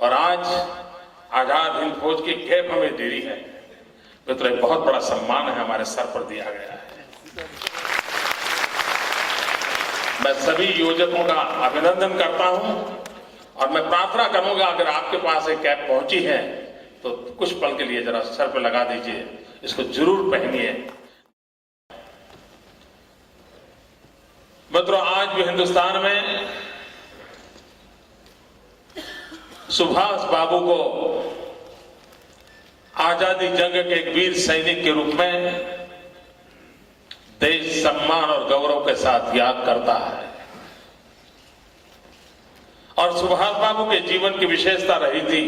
और आज आजाद हिंद फौज की कैप हमें दे रही है। मित्रों, एक बहुत बड़ा सम्मान है हमारे सर पर दिया गया है। मैं सभी योजकों का अभिनंदन करता हूं और मैं प्रार्थना करूंगा अगर आपके पास एक कैप पहुंची है तो कुछ पल के लिए जरा सर पर लगा दीजिए, इसको जरूर पहनिए। मित्रों, आज भी हिंदुस्तान में सुभाष बाबू को आजादी जंग के एक वीर सैनिक के रूप में देश सम्मान और गौरव के साथ याद करता है। और सुभाष बाबू के जीवन की विशेषता रही थी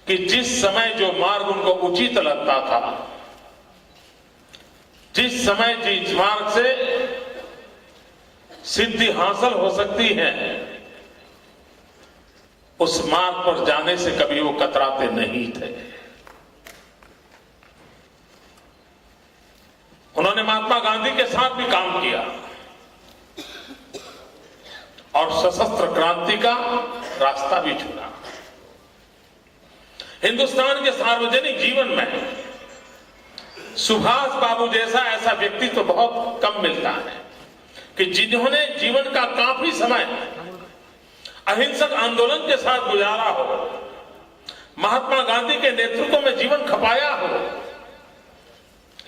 कि जिस समय जो मार्ग उनको उचित लगता था, जिस समय जिस मार्ग से सिद्धि हासिल हो सकती है, उस मार्ग पर जाने से कभी वो कतराते नहीं थे। उन्होंने महात्मा गांधी के साथ भी काम किया और सशस्त्र क्रांति का रास्ता भी चुना। हिंदुस्तान के सार्वजनिक जीवन में सुभाष बाबू जैसा ऐसा व्यक्ति तो बहुत कम मिलता है कि जिन्होंने जीवन का काफी समय अहिंसक आंदोलन के साथ गुजारा हो, महात्मा गांधी के नेतृत्व में जीवन खपाया हो,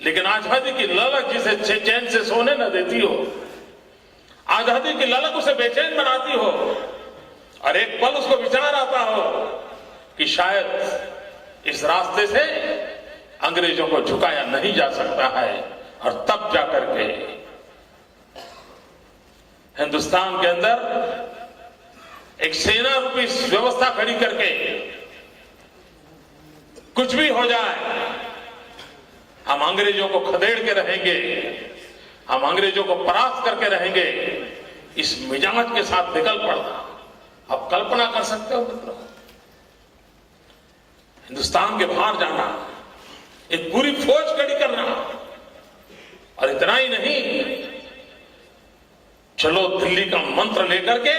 लेकिन आजादी की ललक जिसे चैन से सोने न देती हो, आजादी की ललक उसे बेचैन बनाती हो और एक पल उसको विचार आता हो कि शायद इस रास्ते से अंग्रेजों को झुकाया नहीं जा सकता है, और तब जाकर के हिंदुस्तान के अंदर एक सेना रूपी व्यवस्था खड़ी करके कुछ भी हो जाए हम अंग्रेजों को खदेड़ के रहेंगे, हम अंग्रेजों को परास्त करके रहेंगे, इस मिजाज के साथ निकल पड़ना। आप कल्पना कर सकते हो मित्रों, हिंदुस्तान के बाहर जाना, एक पूरी फौज खड़ी करना, और इतना ही नहीं, चलो दिल्ली का मंत्र लेकर के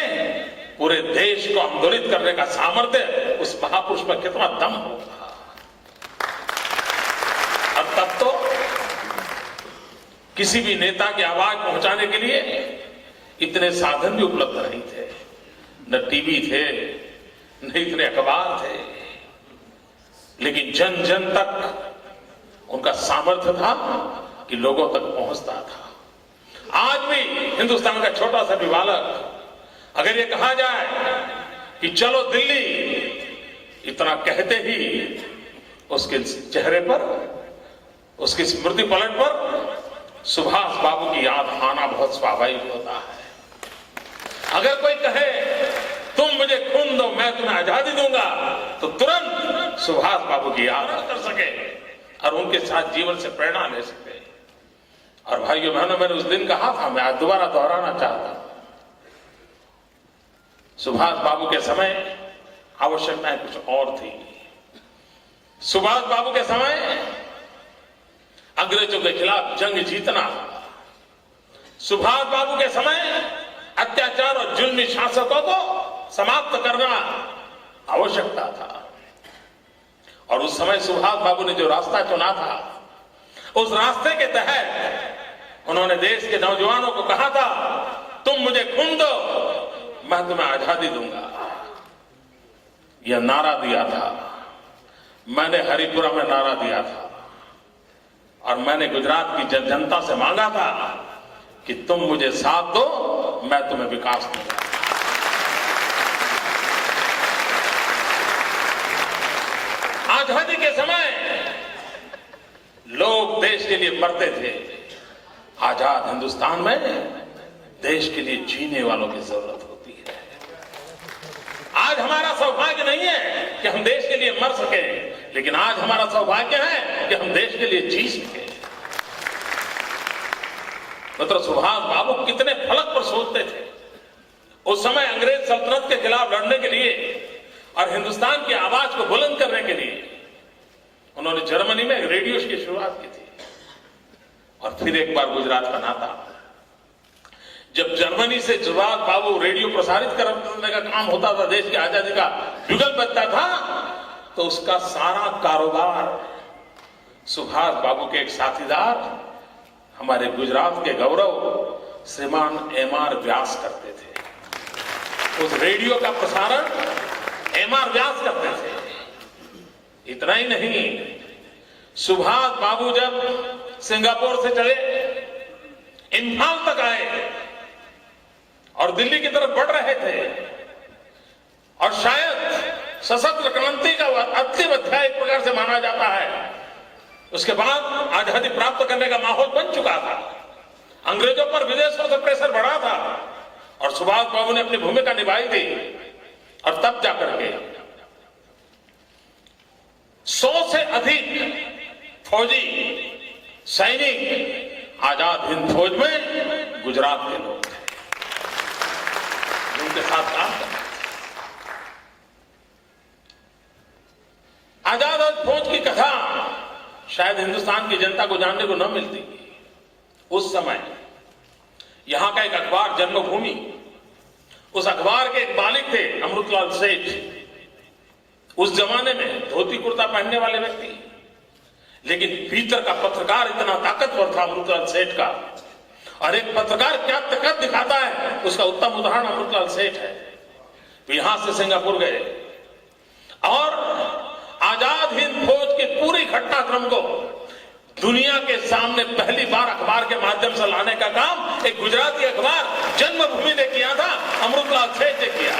पूरे देश को आंदोलित करने का सामर्थ्य उस महापुरुष में कितना दम होगा। और तब तो किसी भी नेता की आवाज पहुंचाने के लिए इतने साधन भी उपलब्ध नहीं थे, न टीवी थे, न इतने अखबार थे, लेकिन जन जन तक उनका सामर्थ्य था कि लोगों तक पहुंचता था। आज भी हिंदुस्तान का छोटा सा भी बालक अगर ये कहा जाए कि चलो दिल्ली, इतना कहते ही उसके चेहरे पर, उसकी स्मृति पलट पर सुभाष बाबू की याद आना बहुत स्वाभाविक होता है। अगर कोई कहे तुम मुझे खून दो मैं तुम्हें आजादी दूंगा, तो तुरंत सुभाष बाबू की याद कर सके और उनके साथ जीवन से प्रेरणा ले सके। और भाइयों बहनों, मैंने उस दिन कहा था, मैं आज दोबारा दोहराना चाहता हूं, सुभाष बाबू के समय आवश्यकताएं कुछ और थी। सुभाष बाबू के समय अंग्रेजों के खिलाफ जंग जीतना, सुभाष बाबू के समय अत्याचार और जुल्मी शासकों को समाप्त करना आवश्यकता था। और उस समय सुभाष बाबू ने जो रास्ता चुना था, उस रास्ते के तहत उन्होंने देश के नौजवानों को कहा था, तुम मुझे खून दो मैं तुम्हें आजादी दूंगा। यह नारा दिया था, मैंने हरिपुरा में नारा दिया था, और मैंने गुजरात की जनता से मांगा था कि तुम मुझे साथ दो, मैं तुम्हें विकास दूंगा। आजादी के समय लोग देश के लिए मरते थे। आजाद हिंदुस्तान में देश के लिए जीने वालों की जरूरत होती है। आज हमारा सौभाग्य नहीं है कि हम देश के लिए मर सके, लेकिन आज हमारा सौभाग्य है कि हम देश के लिए जी सके। मतलब सुभाष बाबू कितने फलक पर सोचते थे। उस समय अंग्रेज सल्तनत के खिलाफ लड़ने के लिए और हिंदुस्तान की आवाज को बुलंद करने के लिए उन्होंने जर्मनी में एक रेडियो की शुरुआत की थी, और फिर एक बार गुजरात का नाता। जब जर्मनी से सुभाष बाबू रेडियो प्रसारित करने का काम होता था, देश की आजादी का जुगल बजता था, तो उसका सारा कारोबार सुभाष बाबू के एक साथीदार, हमारे गुजरात के गौरव श्रीमान एम.आर. व्यास करते थे। उस रेडियो का प्रसारण एम.आर. व्यास करते थे। इतना ही नहीं, सुभाष बाबू जब सिंगापुर से चले, इंफाल तक आए और दिल्ली की तरफ बढ़ रहे थे, और शायद सशस्त्र क्रांति का अंतिम अध्याय एक प्रकार से माना जाता है। उसके बाद आजादी प्राप्त करने का माहौल बन चुका था, अंग्रेजों पर विदेशों से प्रेशर बढ़ा था, और सुभाष बाबू ने अपनी भूमिका निभाई थी। और तब जाकर के 100 से अधिक फौजी सैनिक आजाद हिंद फौज में गुजरात के लोग थे, उनके साथ काम करते थे। आजाद हिंद फौज की कथा शायद हिंदुस्तान की जनता को जानने को न मिलती। उस समय यहां का एक अखबार जन्मभूमि, उस अखबार के एक मालिक थे अमृतलाल सेठ। उस जमाने में धोती कुर्ता पहनने वाले व्यक्ति, लेकिन भीतर का पत्रकार इतना ताकतवर था अमृतलाल सेठ का। और एक पत्रकार क्या ताकत दिखाता है, उसका उत्तम उदाहरण अमृतलाल सेठ है। तो यहां से सिंगापुर गए और आजाद हिंद फौज के पूरी घटनाक्रम को दुनिया के सामने पहली बार अखबार के माध्यम से लाने का काम एक गुजराती अखबार जन्मभूमि ने किया था, अमृतलाल सेठ ने किया।